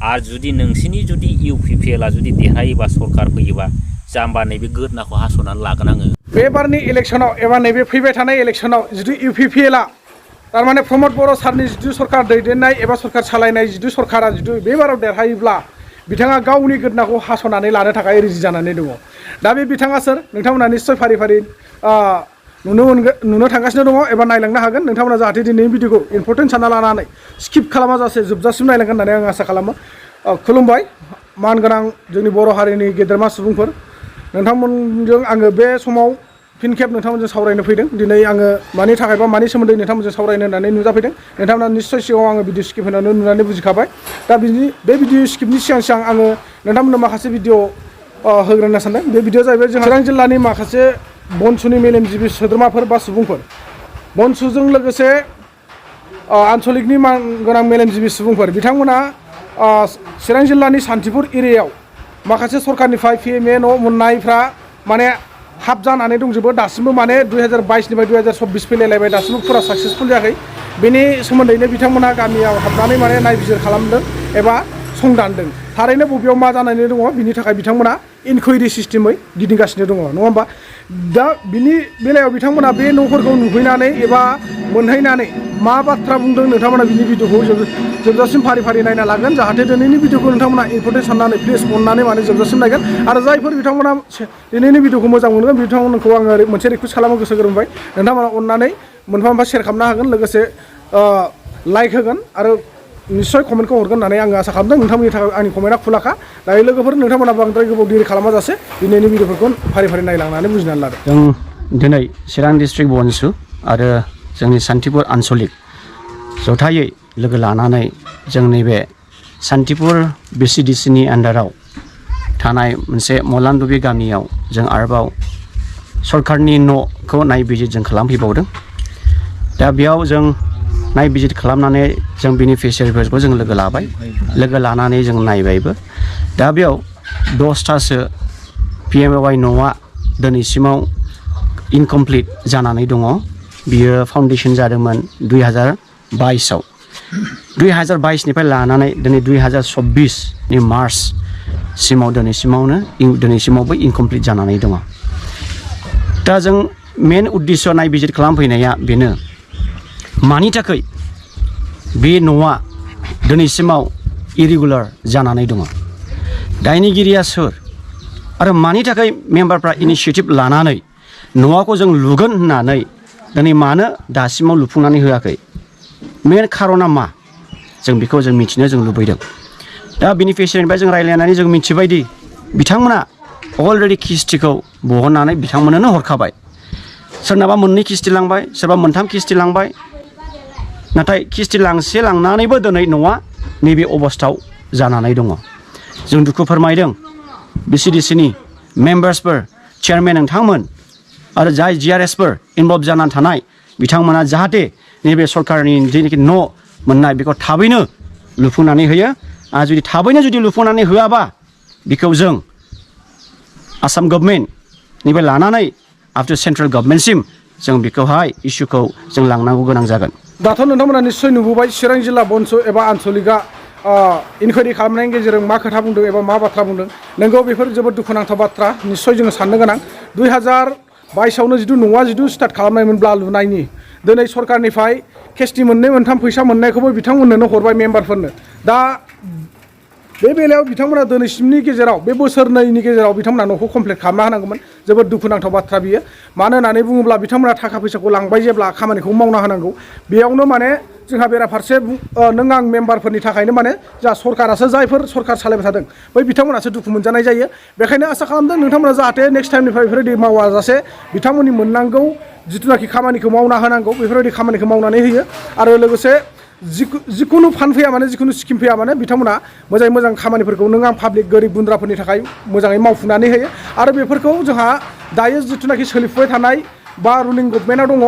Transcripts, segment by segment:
आरो जुदि नोंसिनि जुदि UPPLआ जुदि देरहायोबा सरकार फैयोबा जाम्बा नैबे गोदनाखौ हास'नानै लागोन आङो बे बारनि इलेक्शनाव एबा नैबे फैबाय थानाय इलेक्शनाव जुदि UPPLआ तारमाने प्रमद बर' सारनि जिथु सरकार दैदेननाय एबा सरकार सालायनाय जिथु सरकारा जुदि बे बाराव देरहायोब्ला बिथाङा गावनि गोदनाखौ हास'नानै लानो थाखाय रेडि जानानै दङ दा बे बिथाङा सोर नोंथांमोना निश्चय फारि फारि नुनो थांगासिनो दङ एबा नायलांनो हागोन नोंथांमोना जाहाथे दिनैनि भिडिअखौ इम्पर्टेन्ट सानना लानानै स्किप खालामाजासे जोबजासिम नायलांगोन होननानै आं आसा खालामो खुलुमबाय मानगोनां जोंनि बर' हारिनि गेदेरमा सुबुंफोर नोंथांमोनजों आङो बे समाव फिन खेब नोंथांमोनजों सावरायनो फैदों दिनै आङो मानि थाखाय बा मानि सोमोन्दै नोंथांमोनजों सावरायनो होननानै नुजाफैदों नोंथांमोना निश्चय सिगाङाव आङो भिडिअ स्किप होनानै नुनानै बुजिखाबाय दा बे भिडिअ स्किपनि सिगां आङो नोंथांमोननो माखासे भिडिअ होग्रोनो सानदों बे भिडिअ जाहैबाय जों चिरां जिल्लानि माखासे बनसुनि मेलेमजिबि सोद्रोमाफोर बा सुबुंफोर बनसुजों लोगोसे आनसलिकनि गोनां मेलेमजिबि सुबुंफोर बिथांमोना चिरां जिल्लानि सान्थिपुर एरियायाव माखासे सरकारनिफ्राय PMAY न' मोननायफ्रा माने हाब जानानै दंजोबो दासिमबो माने 2022निफ्राय 2026 फैलायलायबाय दासिमबो फुरा साक्सेसफुल जायाखै बेनि सोमोन्दैनो बिथांमोना गामियाव हाबनानै माने नायबिजिर खालामदों एबा संदानदों थारैनो बबेयाव मा जानानै दङ बिनि थाखाय बिथांमोना इनकुवेरि सिस्टेमै गिदिंगासिनो दङ नङा होमबा दा बिनि बेलायाव बिथांमोना बे न'फोरखौ नुहैनानै एबा मोनहैनानै मा बाथ्रा बुंदों नोंथांमोना बिनि भिडिअखौ जोबजासिम फारि फारि नायना लागोन जाहाथे दिनैनि भिडिअखौ नोंथांमोना इम्पर्टेन्ट साननानै प्लिज अननानै माने जोबजासिम नायगोन आरो जायफोर बिथांमोना दिनैनि भिडिअखौ मोजां मोनगोन बिथांमोनखौ आङो मोनसे रिकुवेस्ट खालामनो गोसो गोरोबबाय नोंथांमोना अननानै मोनफा मोनफा शेयार खालामनो हागोन लोगोसे लाइक होगोन आरो निश्चय कमेन्टखौ हरगोन होननानै आङो आसा खालामदों नोंथांमोननि थाखाय आंनि कमेन्टआ खुलाखा दायो लोगोफोर नोंथांमोना बांद्राय गोबाव देरि खालामाजासे दिनैनि भिडिअफोरखौ फारि फारि नायलांनानै बुजिनानै लादों जों दिनै चिरां डिस्ट्रिक्ट बनसु आरो जोंनि सान्थिपुर आनसलिक जथायै लोगो लानानै जों नैबे सान्थिपुर BCDCनि आन्डाराव थानाय मोनसे मलानदुबि गामियाव जों आरोबाव सरकारनि न'खौ नायबिजिर जों खालामफैबावदों दा बेयाव जों नायबिजिर खालामनानै जों बेनिफिसियारिफोरखौ जों लोगो लाबाय लोगो लानानै जों नायबायबो दा बेयाव 10थासो PMAY न'आ दिनैसिमाव इनकमप्लिट जानानै दङ बियो फाउन्डेसन जादोंमोन 2022आव 2022निफ्राय लानानै दिनै 2026नि मार्चसिमाव दिनैसिमावबो इनकमप्लिट जानानै दङ दा जों मेन उद्देश्य नायबिजिर खालामफैनाया बेनो मानि थाखाय बे न'आ दिनैसिमाव इरेगुलार जानानै दङ दायनिगिरिया सोर आरो मानि थाखाय मेम्बारफ्रा इनिशियेटिभ लानानै न'खौ जों लुगोन होननानै दिनै मानो दासिमाव लुफुंनानै होआखै मेन खारना मा जों बेखौ जों मिथिनो जों लुबैदों दा बेनिफिसियारिनिफ्राय जों रायज्लायनानै जों मिथिबायदि बिथांमोना अलरेडि किस्तिखौ बहननानै बिथांमोननो हरखाबाय सोरनाबा 2 किस्ति लांबाय सोरबा 3 किस्ति लांबाय नाथाय किस्ति लांसे लांनानैबो दिनै न'आ नैबे अबस्थायाव जानानै दङ जों दुखु फोरमायदों BCDCनि मेम्बार्सफोर चेयारमेन नोंथांमोन आरो जाय GRSफोर इनभल्भ जानानै थानाय बिथांमोना जाहाथे नैबे सरकारनि जेनाखि न' मोननाय बेखौ थाबैनो लुफुंनानै होयो आरो जुदि थाबैनो जुदि लुफुंनानै होआबा बेखौ जों आसाम गभर्नमेन्टनिफ्राय लानानै आप टु सेन्ट्रेल गभर्नमेन्टसिम जों बेखौहाय इस्युखौ जों लांनांगौ गोनां जागोन दाथ' नोंथांमोना निश्चय नुबोबाय चिरां जिल्ला बनसु एबा आनसलिकआ इनकुवेरि खालामनायनि गेजेरजों मा खोथा बुंदों एबा मा बाथ्रा बुंदों नोंगौ बेफोर जोबोद दुखुनांथाव बाथ्रा निश्चय जोङो साननो गोनां 2022आवनो जिथु न'आ जिथु स्टार्ट खालामनायमोनब्ला लुनायनि दिनै सरकारनिफ्राय केस्टि 2-3 फैसा मोननायखौबो बिथांमोननो हरबाय मेम्बारफोरनो दा बे बेलायाव बिथांमोना दिनैसिमनि गेजेराव बे बोसोरनैनि गेजेराव बिथांमोना न'खौ कमप्लिट खालामना होनांगौमोन जोबोद दुखुनांथाव बाथ्रा बियो मानो होननानै बुङोब्ला बिथांमोना थाखा फैसाखौ लांबाय जेब्ला खामानिखौ मावना होनांगौ बेयावनो माने जोंहा बेराफारसे नों आं मेम्बारफोरनि थाखायनो माने जा सरकारासो जायफोर सरकार सालायबाय थादों बै बिथांमोनासो दुखु मोनजानाय जायो बेखायनो आसा खालामदों नोंथांमोना जाहाथे नेक्स्ट टाइमनिफ्राय बेफोरबायदि मावाजासे बिथांमोननि मोननांगौ जिथुनाखि खामानिखौ मावना होनांगौ बेफोरबायदि खामानिखौ मावनानै होयो आरो लोगोसे जिखुनु फान्ड फैया माने जिखुनु स्किम फैया माने बिथांमोना मोजां खामानिफोरखौ नों आं पाब्लिक गोरिब गुन्द्राफोरनि थाखाय मोजाङै मावफुंनानै होयो आरो बेफोरखौ जोंहा दायो जिथुनाखि सोलिफुबाय थानाय बा रुलिं गभर्नमेन्टआ दङ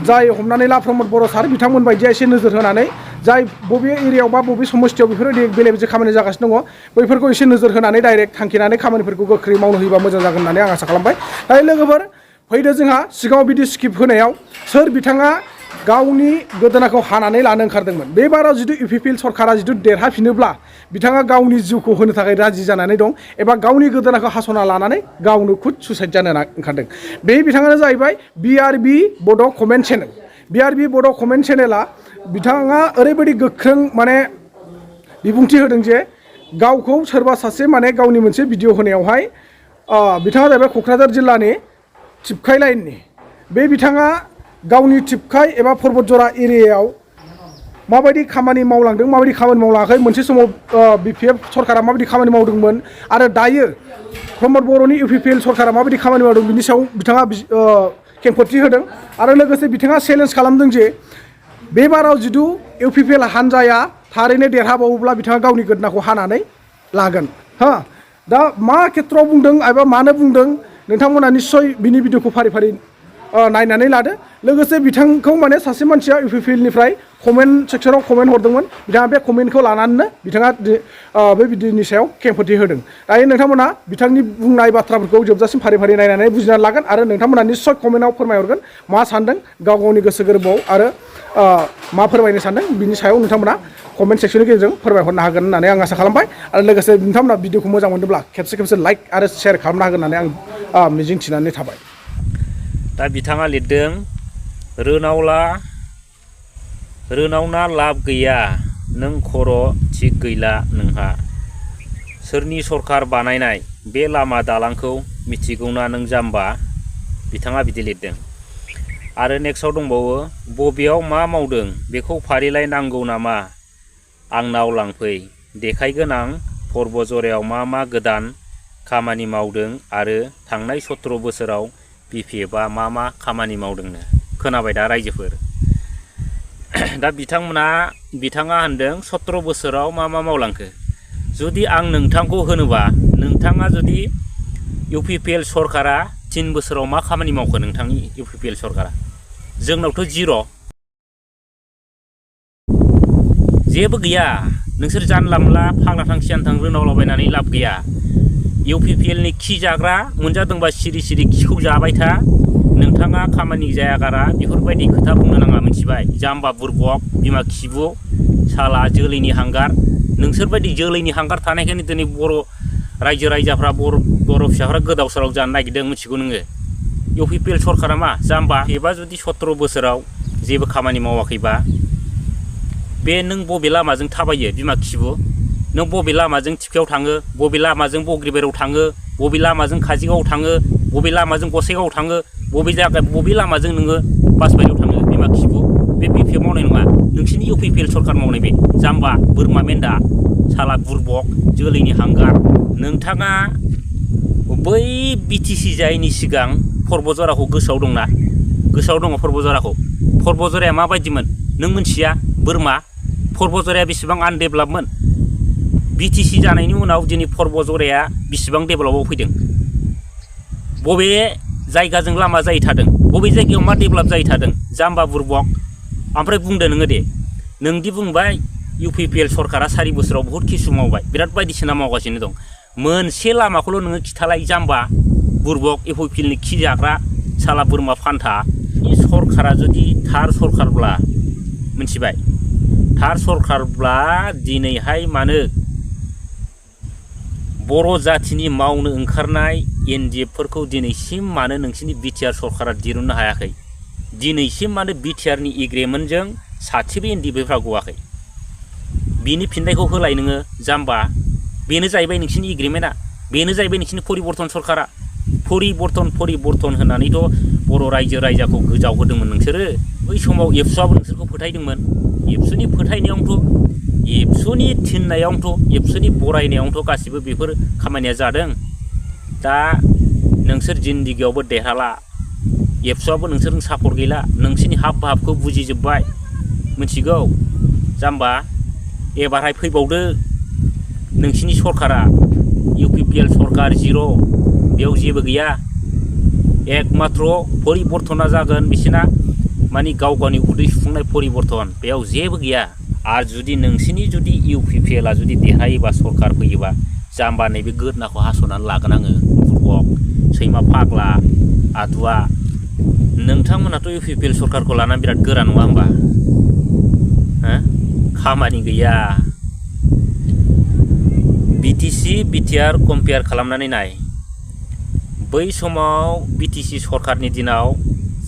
जाय हमनानै ला प्रमद बर' सार बिथांमोन बायदिया एसे नोजोर होनानै जाय बबे एरियायाव बा बबे समस्थियाव बेफोरबायदि बेले बेजे खामानि जागासिनो दङ बैफोरखौ एसे नोजोर होनानै डाइरेक्ट थांखिनानै खामानिफोरखौ गोख्रै मावनो होयोबा मोजां जागोन होननानै आं आसा खालामबाय दायो लोगोफोर फैदो जोंहा सिगाङाव बिदि स्किप होनायाव सोर बिथाङा गावनि गोदोनाखौ हानानै लानो ओंखारदोंमोन बे बाराव जुदि UPPL सरकारा जुदि देरहाफिनोब्ला बिथाङा गावनि जिउखौ होनो थाखाय राजि जानानै दं एबा गावनि गोदोनाखौ हास'ना लानानै गावनो खुद सुसाइड जानो ओंखारदों बे बिथाङानो जाहैबाय BRB बड' कमेन्ट चेनेल BRB बड' कमेन्ट चेनेला बिथाङा ओरैबायदि गोख्रों माने बिबुंथि होदों जे गावखौ सोरबा सासे माने गावनि मोनसे भिडिअ होनायावहाय बिथाङा जाहैबाय क'क्राझार जिल्लानि टिपकाइ लाइननि बे बिथाङा गावनि टिपकाइ एबा पर्बतजरा एरियायाव माबायदि खामानि मावलांदों माबायदि खामानि मावलाङाखै मोनसे समाव BPF सरकारा माबायदि खामानि मावदोंमोन आरो दायो प्रमद बर'नि UPPL सरकारा माबायदि खामानि मावदों बिनि सायाव बिथाङा खेंफोरथि होदों आरो लोगोसे बिथाङा चेलेन्ज खालामदों जे बे बाराव जुदि UPPL हानजाया थारैनो देरहाबावोब्ला बिथाङा गावनि गोदोनाखौ हानानै लागोन दा मा खेत्रआव बुंदों एबा मानो बुंदों नोंथांमोना निस्सय बिनि भिडिअखौ फारि फारि नायनानै लादो लोगोसे बिथांखौ माने सासे मानसिया UPPLनिफ्राय कमेन्ट सेक्सनाव कमेन्ट हरदोंमोन बिथाङा बे कमेन्टखौ लानानैनो बिथाङा बे भिडिअनि सायाव खेंफोरथि होदों दायो नोंथांमोना बिथांनि बुंनाय बाथ्राफोरखौ जोबजासिम फारि फारि नायनानै बुजिनानै लागोन आरो नोंथांमोना निस्सय कमेन्टआव फोरमायहरगोन मा सानदों गाव गावनि गोसो गोरबोआव आरो मा फोरमायनो सानदों बिनि सायाव नोंथांमोना कमेन्ट सेक्सननि गेजेरजों फोरमायहरनो हागोन होननानै आं आसा खालामबाय आरो लोगोसे नोंथांमोना भिडिअखौ मोजां मोनदोंब्ला खेबसे लाइक आरो शेयार खालामनो हागोन होननानै आं मिजिंथिनानै थाबाय दा बिथाङा लिरदों रोनावना लाब गैया नों खर' थिग गैला नोंहा सोरनि सरखार बानायनाय बे लामा दालांखौ मिथिगौना नों जाम्बा बिथाङा बिदि लिरदों आरो नेक्स्टआव दंबावो बबेयाव मा मावदों बेखौ फारिलाइ नांगौ नामा आंनाव लांफै देखायगोन आं पर्बतजरायाव मा गोदान खामानि मावदों आरो थांनाय 17 बोसोराव BPFआ मा खामानि मावदोंनो खोनाबाय दा रायजोफोर दा बिथाङा होनदों 17 बोसोराव मा मावलांखो जुदि आं नोंथांखौ होनोबा नोंथाङा जुदि UPPL सरकारा 3 बोसोराव मा खामानि मावखो नोंथांनि UPPL सरकारा जोंनावथ' जिर' जेबो गैया नोंसोर जानला मोनला फाग्ला थांखि आन्थां रोनावलाबायनानै लाब गैया UPPLनि खि जाग्रा मोनजादोंबा सिरि खिखौ जाबाय था नोंथाङा खामानि जायागारा बेफोरबायदि खोथा बुंनो नाङा मिथिबाय जाम्बा बुरबक बिमा खिबु साला जोलैनि हांगार नोंसोरबायदि जोलैनि हांगार थानायखायनो दिनै बर' रायजो राजाफ्रा बर' फिसाफ्रा गोदाव सोराव जानो नागिरदों मिथिगौ नोङो UPPL सरकारा मा जाम्बा एबा जुदि 17 बोसोराव जेबो खामानि मावाखैबा बे नों बबे लामाजों थाबायो बिमा खिबु नों बबे लामाजों टिपकायाव थाङो बबे लामाजों बग्रिबारियाव थाङो बबे लामाजों काजिगावआव थाङो बबे लामाजों गसाइगावआव थाङो बबे लामाजों नोङो बासबारियाव थाङो बिमा खिबु बे BPF मावनाय नङा नोंसिनि UPPL सरकार मावनाय बे जाम्बा बोरमा मेन्दा साला बुरबक जोलैनि हांगार नोंथाङा बै BTC जायैनि सिगां पर्बतजराखौ गोसोआव दंना गोसोआव दङ पर्बतजराया माबायदिमोन नों मिथिया बोरमा पर्बतजराया बेसेबां आनडेभेलपमोन BTC जानायनि उनाव दिनै पर्बतजराया बेसेबां डेभेलपआव फैदों बबे जायगाजों लामा जायै थादों बबे जायगायाव मा डेभेलप जायै थादों जाम्बा बुरबक ओमफ्राय बुंदो नोङो दे नोंदि बुंबाय UPPL सरकारा 4 बोसोराव बहुत किसु मावबाय बिराद बायदिसिना मावगासिनो दं मोनसे लामाखौल' नोङो खिथालाय जाम्बा बुरबक UPPLनि खि जाग्रा साला बोरमा फान्था सरकारा जुदि थार सरकारब्ला मिथिबाय थार सरकारब्ला दिनैहाय मानो बर' जाथिनि मावनो ओंखारनाय NDFफोरखौ दिनैसिम मानो नोंसिनि BTR सरकारा दिरुननो हायाखै दिनैसिम मानो BTRनि एग्रिमेन्टजों सासेबो NDFफ्रा गवाखै बिनि फिननायखौ होलाय नोङो जाम्बा बेनो जाहैबाय नोंसिनि एग्रिमेन्टआ बेनो जाहैबाय नोंसिनि परिबर्तन सरकारा परिबर्तन होननानैथ' बर' रायजो राजाखौ गोजाव होदोंमोन नोंसोरो बै समाव एबसुआबो नोंसोरखौ फोथायदोंमोन एबसुनि फोथायनायावनोथ' एबसुनि थिननायावनोथ' एबसुनि बरायनायावनोथ' गासिबो बेफोर खामानिया जादों दा नोंसोर जिन्दगियावबो देरहाला एबसुआबो नोंसोरजों सापर्ट गैला नोंसिनि हाब भाबखौ बुजिजोब्बाय मिथिगौ जाम्बा एबारहाय फैबावदो नोंसिनि सरकारा UPPL सरकार जिर' बेयाव जेबो गैया एकमात्र परिबर्तना जागोन बिसिना माने गावनि उदै सुफुंनाय परिबर्तन बेयाव जेबो गैया आरो जुदि नोंसिनि UPPLआ जुदि देरहायोबा सरकार फैयोबा जाम्बा नैबे गोदनाखौ हास'नानै लागोन आङो बुरबक सैमा फाग्ला आदुवा नोंथांमोनाथ' UPPL सरकारखौ लानानै बिराद गोरा नङा होमबा? खामानि गैया। BTC BTR कम्पेयार खालामनानै नाय। बै समाव BTC सरकारनि दिनाव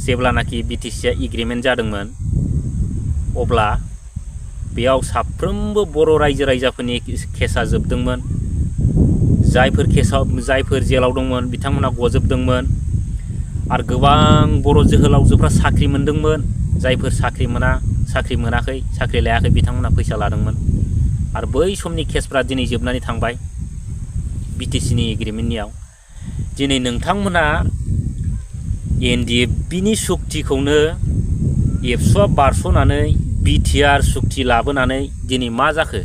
जेब्लानाखि BTCआ एग्रिमेन्ट जादोंमोन अब्ला बेयाव साफ्रोमबो बर' रायजो राजाफोरनि केसा जोबदोंमोन। जायफोर जेलाव दंमोन बिथांमोना गजोबदोंमोन आरो गोबां बर' जोहोलावजोफ्रा साख्रि मोनदोंमोन। जायफोर साख्रि मोनाखै साख्रि लायाखै बिथांमोना फैसा लादोंमोन आरो बै समनि केसफ्रा दिनै जोबनानै थांबाय BTCनि एग्रिमेन्टनियाव। दिनै नोंथांमोना NDFBनि सुक्तिखौनो एबसुआ बारस'नानै BTR सुक्ति लाबोनानै दिनै मा जाखो?